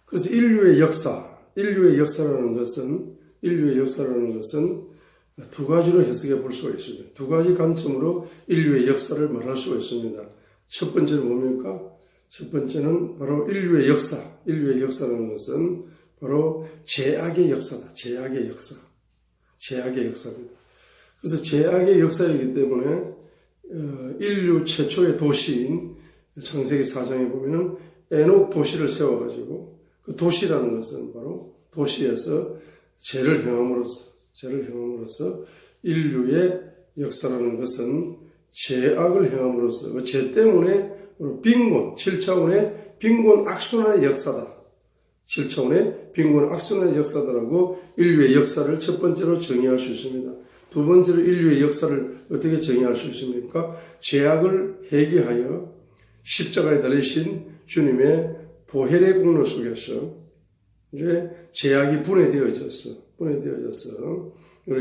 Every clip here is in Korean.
그래서 인류의 역사라는 것은 두 가지로 해석해 볼 수가 있습니다. 두 가지 관점으로 인류의 역사를 말할 수가 있습니다. 첫 번째는 뭡니까? 첫 번째는 바로 인류의 역사라는 것은 바로 죄악의 역사다. 죄악의 역사입니다. 그래서 죄악의 역사이기 때문에 인류 최초의 도시인 창세기 4장에 보면은 에녹 도시를 세워가지고 그 도시라는 것은 바로 도시에서 죄를 행함으로써 인류의 역사라는 것은 죄악을 행함으로써 그 죄 때문에 빈곤, 7차원의 빈곤 악순환의 역사다. 7차원의 빈곤 악순환의 역사다라고 인류의 역사를 첫 번째로 정의할 수 있습니다. 두 번째로 인류의 역사를 어떻게 정의할 수 있습니까? 죄악을 회개하여 십자가에 달리신 주님의 보혈의 공로 속에서 이제 죄악이 분해되어져서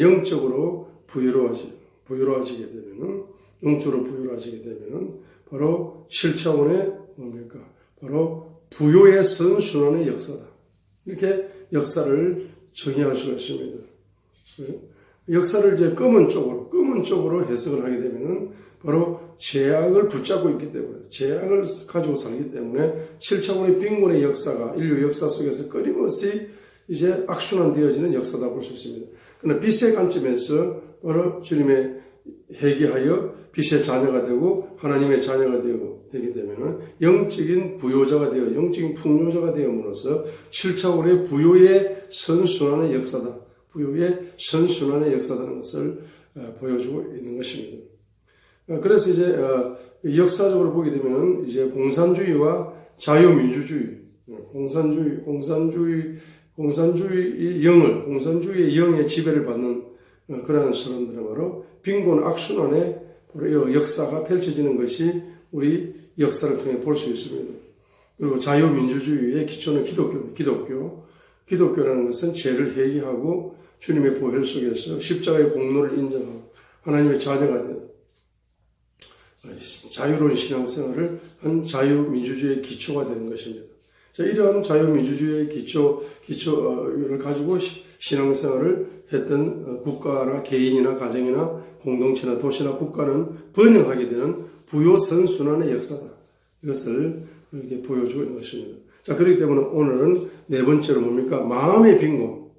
영적으로 부유로워지게 되면은 바로 7차원의 뭡니까? 바로 부요의 선순환의 역사다. 이렇게 역사를 정의할 수가 있습니다. 역사를 이제 검은 쪽으로 해석을 하게 되면은 바로 죄악을 붙잡고 있기 때문에, 죄악을 가지고 살기 때문에 7차원의 빈곤의 역사가 인류 역사 속에서 끊임없이 이제 악순환되어지는 역사다 볼 수 있습니다. 그러나 빛의 관점에서 바로 주님의 회개하여 빛의 자녀가 되고 하나님의 자녀가 되게 되면은 영적인 부요자가 되어 영적인 풍요자가 되음으로써 7차원의 부요의 선순환의 역사다. 부요의 선순환의 역사라는 것을 보여주고 있는 것입니다. 그래서 이제 역사적으로 보게 되면은 이제 공산주의와 자유민주주의, 공산주의의 영의 지배를 받는 그러한 사람들은 바로 빈곤 악순환의 역사가 펼쳐지는 것이 우리 역사를 통해 볼 수 있습니다. 그리고 자유민주주의의 기초는 기독교라는 것은 죄를 회개하고 주님의 보혈 속에서 십자가의 공로를 인정하고 하나님의 자녀가 된 자유로운 신앙생활을 한 자유민주주의의 기초가 되는 것입니다. 자, 이러한 자유민주주의의 기초를 가지고 신앙생활을 했던 국가나 개인이나 가정이나 공동체나 도시나 국가는 번영하게 되는 부요선순환의 역사다. 이것을 이렇게 보여주고 있는 것입니다. 자, 그렇기 때문에 오늘은 네 번째로 뭡니까? 마음의 빈곤.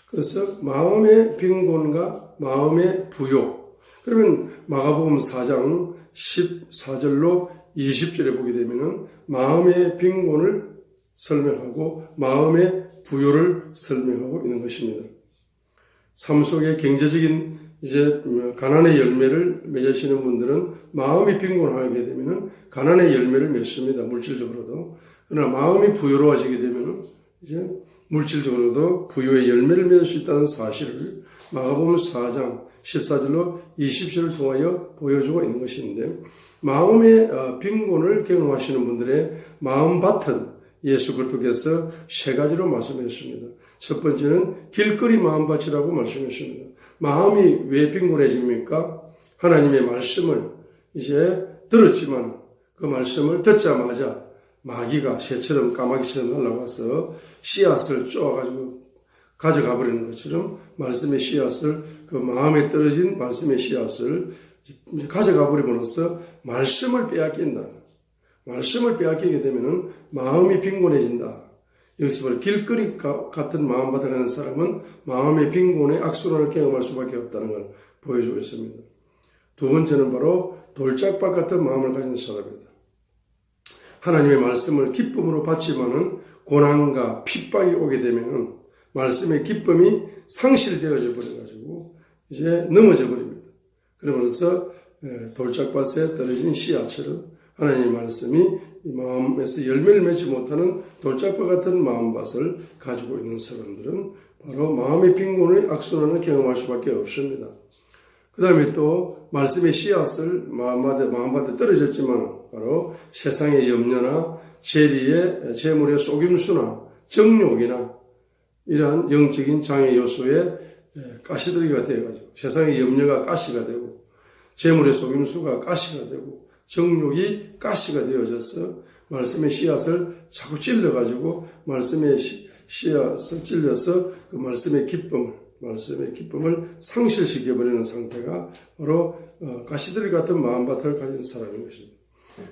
그래서 마음의 빈곤과 마음의 부요. 그러면 마가복음 4장 14절로 20절에 보게 되면은 마음의 빈곤을 설명하고 마음의 부요를 설명하고 있는 것입니다. 삶 속에 경제적인 이제 가난의 열매를 맺으시는 분들은 마음이 빈곤하게 되면은 가난의 열매를 맺습니다. 물질적으로도. 그러나 마음이 부요로워지게 되면은 이제 물질적으로도 부요의 열매를 맺을 수 있다는 사실을 마가복음 4장 14절로 20절을 통하여 보여주고 있는 것인데 마음의 빈곤을 경험하시는 분들의 마음밭은 예수 그리스도께서 세 가지로 말씀하셨습니다. 첫 번째는 길거리 마음밭이라고 말씀하셨습니다. 마음이 왜 빈곤해집니까? 하나님의 말씀을 이제 들었지만 그 말씀을 듣자마자 마귀가 새처럼 까마귀처럼 날아와서 씨앗을 쪼아가지고 가져가 버리는 것처럼 말씀의 씨앗을 그 마음에 떨어진 말씀의 씨앗을 가져가 버림으로써 말씀을 빼앗긴다. 말씀을 빼앗기게 되면은 마음이 빈곤해진다. 여기서 바로 길거리 같은 마음 받아가는 사람은 마음의 빈곤의 악순환을 경험할 수밖에 없다는 걸 보여주고 있습니다. 두 번째는 바로 돌짝밭 같은 마음을 가진 사람입니다. 하나님의 말씀을 기쁨으로 받지만은 고난과 핍박이 오게 되면은 말씀의 기쁨이 상실되어져 버려가지고 이제 넘어져 버립니다. 그러면서 돌짝밭에 떨어진 씨앗처럼 하나님의 말씀이 이 마음에서 열매를 맺지 못하는 돌짝밭 같은 마음밭을 가지고 있는 사람들은 바로 마음의 빈곤의 악순환을 경험할 수밖에 없습니다. 그 다음에 또 말씀의 씨앗을 마음밭에 떨어졌지만 바로 세상의 염려나 재물의 속임수나 정욕이나 이러한 영적인 장애 요소에 가시들이가 되어가지고 세상의 염려가 가시가 되고 재물의 속임수가 가시가 되고 정욕이 가시가 되어져서 말씀의 씨앗을 자꾸 찔러가지고 말씀의 씨앗을 찔려서 그 말씀의 기쁨을 상실시켜버리는 상태가 바로 가시들 같은 마음밭을 가진 사람인 것입니다.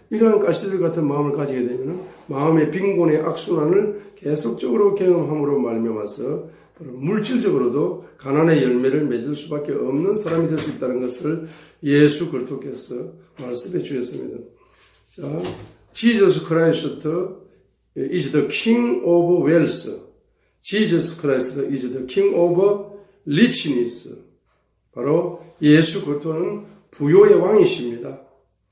이러한 가시들 같은 마음을 가지게 되면 마음의 빈곤의 악순환을 계속적으로 경험함으로 말미암아서 물질적으로도 가난의 열매를 맺을 수밖에 없는 사람이 될 수 있다는 것을 예수 그리스도께서 말씀해 주셨습니다. 자, Jesus Christ is the King of Wealth. Jesus Christ is the King of Richness. 바로 예수 그리스도는 부요의 왕이십니다.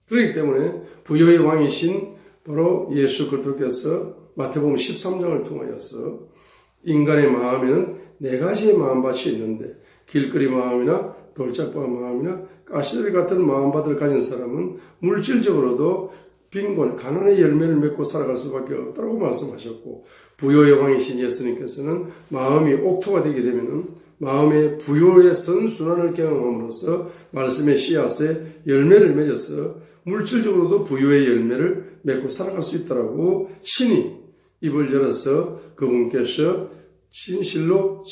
그렇기 때문에 부요의 왕이신 바로 예수 그리스도께서 마태복음 13장을 통하여서 인간의 마음에는 네 가지의 마음밭이 있는데 길거리 마음이나 돌짝밭 마음이나 가시들 같은 마음밭을 가진 사람은 물질적으로도 빈곤, 가난의 열매를 맺고 살아갈 수밖에 없다고 말씀하셨고 부요의 왕이신 예수님께서는 마음이 옥토가 되게 되면 마음의 부요의 선순환을 경험함으로써 말씀의 씨앗에 열매를 맺어서 물질적으로도 부요의 열매를 맺고 살아갈 수 있다라고 친히 입을 열어서 그분께서 진실로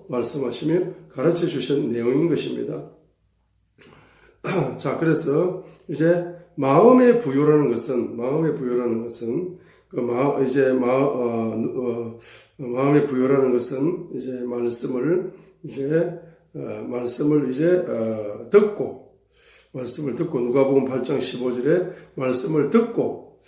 말씀하시며 가르쳐 주신 내용인 것입니다. 자, 그래서 이제 마음의 부요라는 것은 마음의 부요라는 것은 이제 말씀을 듣고 누가복음 8장 15절에 말씀을 듣고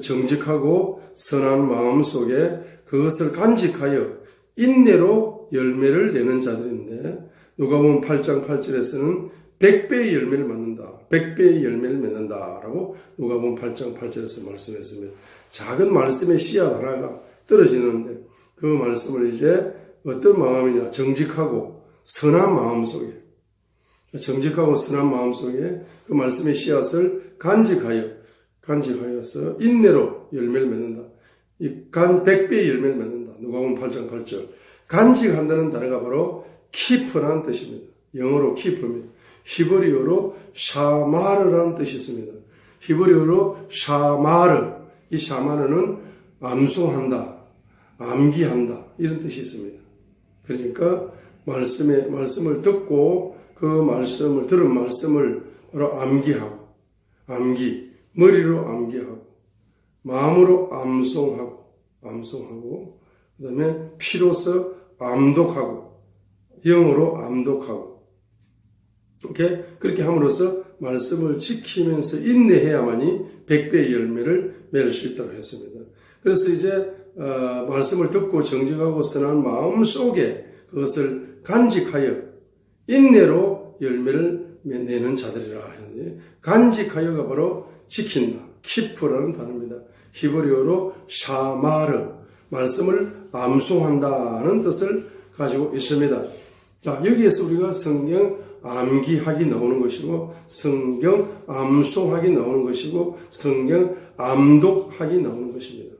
정직하고 선한 마음 속에 그것을 간직하여 인내로 열매를 내는 자들인데 누가복음 8장 8절에서는 100배의 열매를 맺는다. 100배의 열매를 맺는다라고 누가복음 8장 8절에서 말씀했습니다. 작은 말씀의 씨앗 하나가 떨어지는데 그 말씀을 이제 어떤 마음이냐? 정직하고 선한 마음 속에 그 말씀의 씨앗을 간직하여서 인내로 열매를 맺는다. 100배의 열매를 맺는다. 누가복음 8장 8절. 간직한다는 단어가 바로 keep라는 뜻입니다. 영어로 keep입니다. 히브리어로 샤마르라는 뜻이 있습니다. 히브리어로 샤마르. 이 샤마르는 암송한다, 암기한다 이런 뜻이 있습니다. 그러니까 말씀을 듣고 그 말씀을 들은 말씀을 바로 암기하고 머리로 암기하고 마음으로 암송하고 그다음에 피로서 암독하고 영어로 암독하고 그렇게 함으로써 말씀을 지키면서 인내해야만이 100배의 열매를 맺을 수 있다고 했습니다. 그래서 이제 말씀을 듣고 정직하고 선한 마음 속에 그것을 간직하여 인내로 열매를 내는 자들이라 하는데 간직하여가 바로 지킨다. 키프라는 단어입니다. 히브리어로 샤마르, 말씀을 암송한다는 뜻을 가지고 있습니다. 자, 여기에서 우리가 성경 암기하기 나오는 것이고 성경 암송하기 나오는 것이고 성경 암독하기 나오는 것입니다.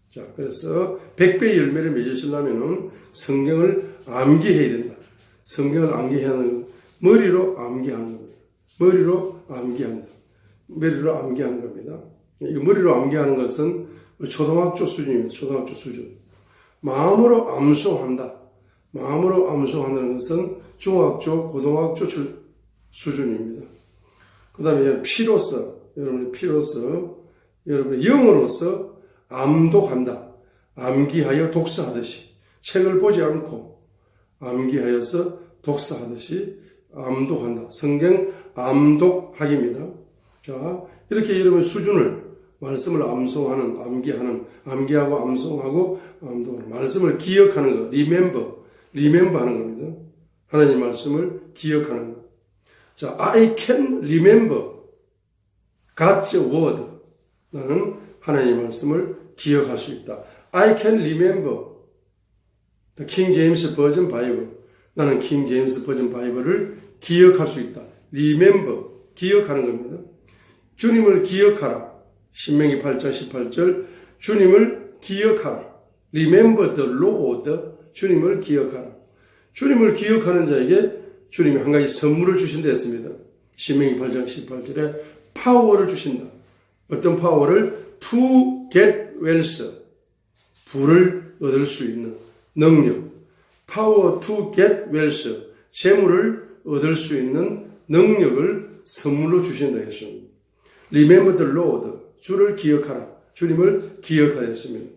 자, 그래서 100배의 열매를 맺으시려면 성경을 암기해야 된다. 성경을 암기하는 머리로 암기하는 겁니다. 머리로 암기하는 겁니다. 이 머리로 암기하는 것은 초등학교 수준입니다. 초등학교 수준. 마음으로 암송한다는 것은 중학교, 고등학교 수준입니다. 그 다음에 여러분의 영어로서 암독한다. 암기하여 독서하듯이. 책을 보지 않고 암기하여서 독서하듯이 암독한다. 성경 암독하기입니다. 자, 이렇게 여러분 수준을 말씀을 암기하고 암송하고 암독하는 말씀을 기억하는 것, 리멤버 하는 겁니다. 하나님 말씀을 기억하는 것. 자, I can remember God's word. 나는 하나님 말씀을 기억할 수 있다. I can remember the King James Version Bible. 나는 킹 제임스 버전 바이블을 기억할 수 있다. remember, 기억하는 겁니다. 주님을 기억하라. 신명기 8장 18절 주님을 기억하라. Remember the Lord. 주님을 기억하라. 주님을 기억하는 자에게 주님이 한 가지 선물을 주신다 했습니다. 신명기 8장 18절에 파워를 주신다. 어떤 파워를? To get wealth. 부를 얻을 수 있는 능력. Power to get wealth. 재물을 얻을 수 있는 능력을 선물로 주신다 했습니다. Remember the Lord. 주를 기억하라. 주님을 기억하라 했습니다.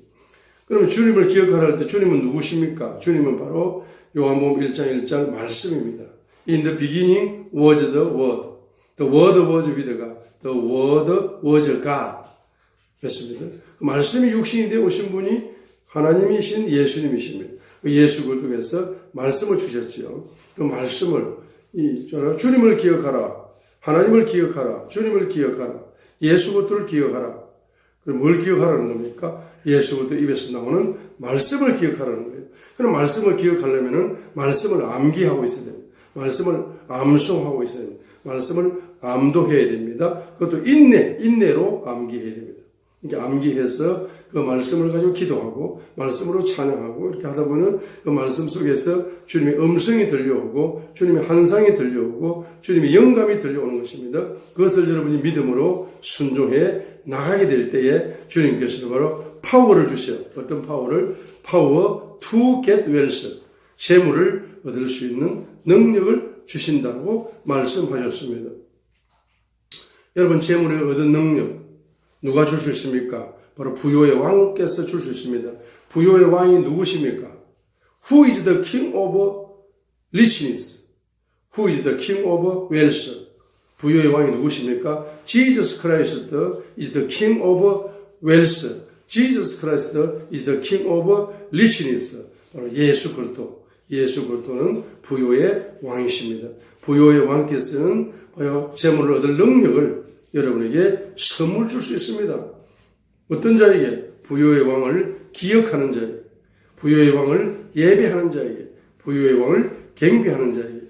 그러면 주님을 기억하라 할 때 주님은 누구십니까? 주님은 바로 요한복음 1장 1장 말씀입니다. In the beginning was the Word. The Word was with God. The Word was God. 했습니다. 말씀이 육신이 되어 오신 분이 하나님이신 예수님이십니다. 예수 그리스도께서 말씀을 주셨지요. 그 말씀을 주님을 기억하라. 하나님을 기억하라. 주님을 기억하라. 예수 그리스도를 기억하라. 그럼 뭘 기억하라는 겁니까? 예수 그리스도 입에서 나오는 말씀을 기억하라는 거예요. 그럼 말씀을 기억하려면은 말씀을 암기하고 있어야 됩니다. 말씀을 암송하고 있어야 됩니다. 말씀을 암독해야 됩니다. 그것도 인내로 암기해야 됩니다. 이렇게 암기해서 그 말씀을 가지고 기도하고 말씀으로 찬양하고 이렇게 하다 보면 그 말씀 속에서 주님의 음성이 들려오고 주님의 환상이 들려오고 주님의 영감이 들려오는 것입니다. 그것을 여러분이 믿음으로 순종해 나가게 될 때에 주님께서는 바로 파워를 주셔요. 어떤 파워를? Power to get wealth. 재물을 얻을 수 있는 능력을 주신다고 말씀하셨습니다. 여러분, 재물을 얻은 능력 누가 줄 수 있습니까? 바로 부요의 왕께서 줄 수 있습니다. 부요의 왕이 누구십니까? Who is the king of richness? Who is the king of wealth? 부요의 왕이 누구십니까? Jesus Christ is the king of wealth. Jesus Christ is the king of richness. 바로 예수 그리스도. 예수 그리스도는 부요의 왕이십니다. 부요의 왕께서는 재물을 얻을 능력을 여러분에게 선물 줄 수 있습니다. 어떤 자에게? 부요의 왕을 기억하는 자에게, 부요의 왕을 예배하는 자에게, 부요의 왕을 경배하는 자에게.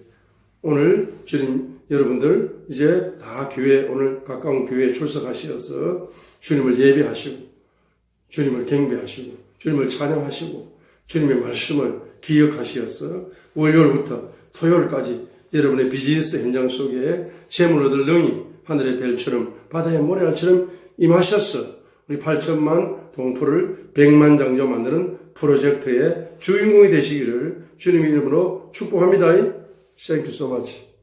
오늘 주님 여러분들 이제 다 교회, 오늘 가까운 교회에 출석하셔서 주님을 예배하시고 주님을 경배하시고 주님을 찬양하시고 주님의 말씀을 기억하시어서 월요일부터 토요일까지 여러분의 비즈니스 현장 속에 재물 얻을 능이 하늘의 별처럼 바다의 모래알처럼 임하셔서 우리 8천만 동포를 100만 장조 만드는 프로젝트의 주인공이 되시기를 주님의 이름으로 축복합니다. Thank you so much.